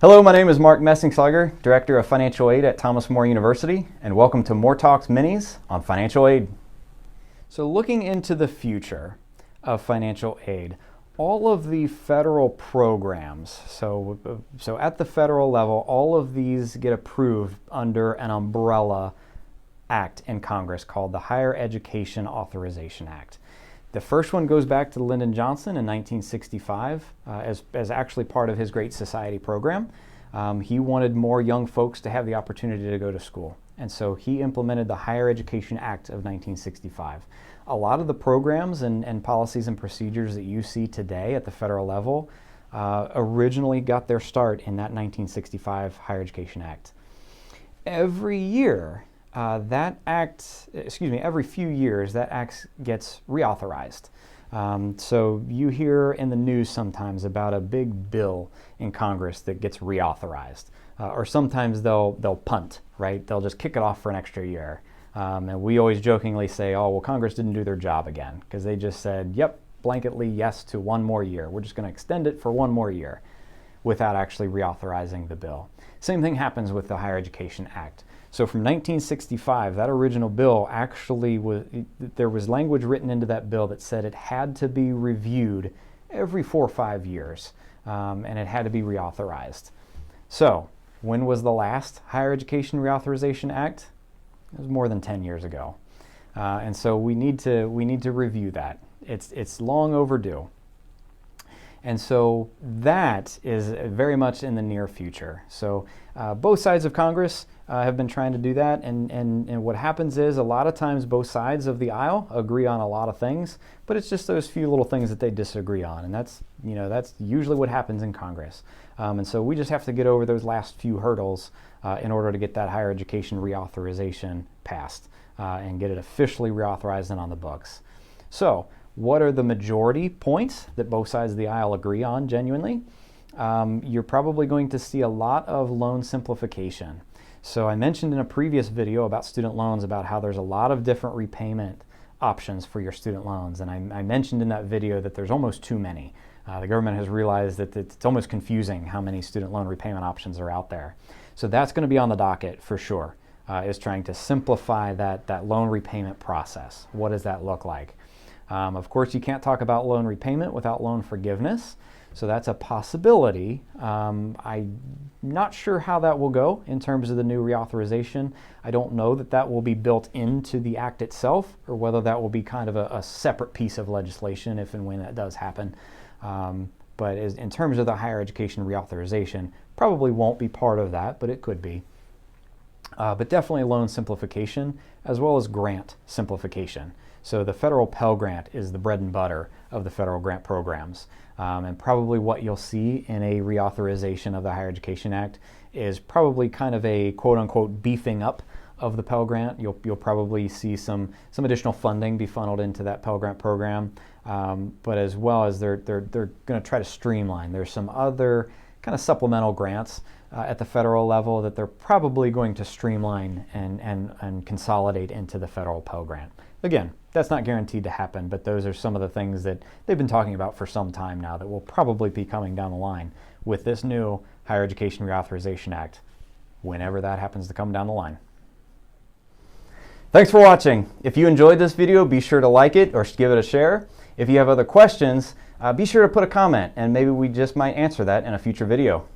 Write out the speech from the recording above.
Hello, my name is Mark Messingslugger, Director of Financial Aid at Thomas More University, and welcome to MORETalks Minis on financial aid. So looking into the future of financial aid, all of the federal programs, so at the federal level, all of these get approved under an umbrella act in Congress called the Higher Education Authorization Act. The first one goes back to Lyndon Johnson in 1965 as actually part of his Great Society program. He wanted more young folks to have the opportunity to go to school, and so he implemented the Higher Education Act of 1965. A lot of the programs and policies and procedures that you see today at the federal level originally got their start in that 1965 Higher Education Act. Every year, every few years, that act gets reauthorized. So you hear in the news sometimes about a big bill in Congress that gets reauthorized, or sometimes they'll punt, right? They'll just kick it off for an extra year. And we always jokingly say, oh, well, Congress didn't do their job again, because they just said, yep, blanketly yes to one more year. We're just going to extend it for one more year without actually reauthorizing the bill. Same thing happens with the Higher Education Act. So from 1965, that original bill there was language written into that bill that said it had to be reviewed every 4 or 5 years, and it had to be reauthorized. So when was the last Higher Education Reauthorization Act? It was more than 10 years ago. And so we need to review that. It's long overdue. And so that is very much in the near future. So both sides of Congress have been trying to do that, and what happens is a lot of times both sides of the aisle agree on a lot of things, but it's just those few little things that they disagree on, and that's usually what happens in Congress. And so we just have to get over those last few hurdles in order to get that higher education reauthorization passed and get it officially reauthorized and on the books. So what are the majority points that both sides of the aisle agree on genuinely? You're probably going to see a lot of loan simplification. So I mentioned in a previous video about student loans about how there's a lot of different repayment options for your student loans, and I mentioned in that video that there's almost too many. The government has realized that it's almost confusing how many student loan repayment options are out there. So that's going to be on the docket for sure, is trying to simplify that loan repayment process. What does that look like? Of course, you can't talk about loan repayment without loan forgiveness, so that's a possibility. I'm not sure how that will go in terms of the new reauthorization. I don't know that will be built into the act itself, or whether that will be kind of a separate piece of legislation if and when that does happen. But in terms of the higher education reauthorization, probably won't be part of that, but it could be. But definitely loan simplification as well as grant simplification. So the federal Pell Grant is the bread and butter of the federal grant programs. And probably what you'll see in a reauthorization of the Higher Education Act is probably kind of a quote-unquote beefing up of the Pell Grant. You'll probably see some additional funding be funneled into that Pell Grant program, but as well as they're going to try to streamline. There's some other kind of supplemental grants at the federal level that they're probably going to streamline and consolidate into the federal Pell Grant. Again, that's not guaranteed to happen, but those are some of the things that they've been talking about for some time now that will probably be coming down the line with this new Higher Education Reauthorization Act, whenever that happens to come down the line. Thanks for watching. If you enjoyed this video, be sure to like it or give it a share. If you have other questions, be sure to put a comment, and maybe we just might answer that in a future video.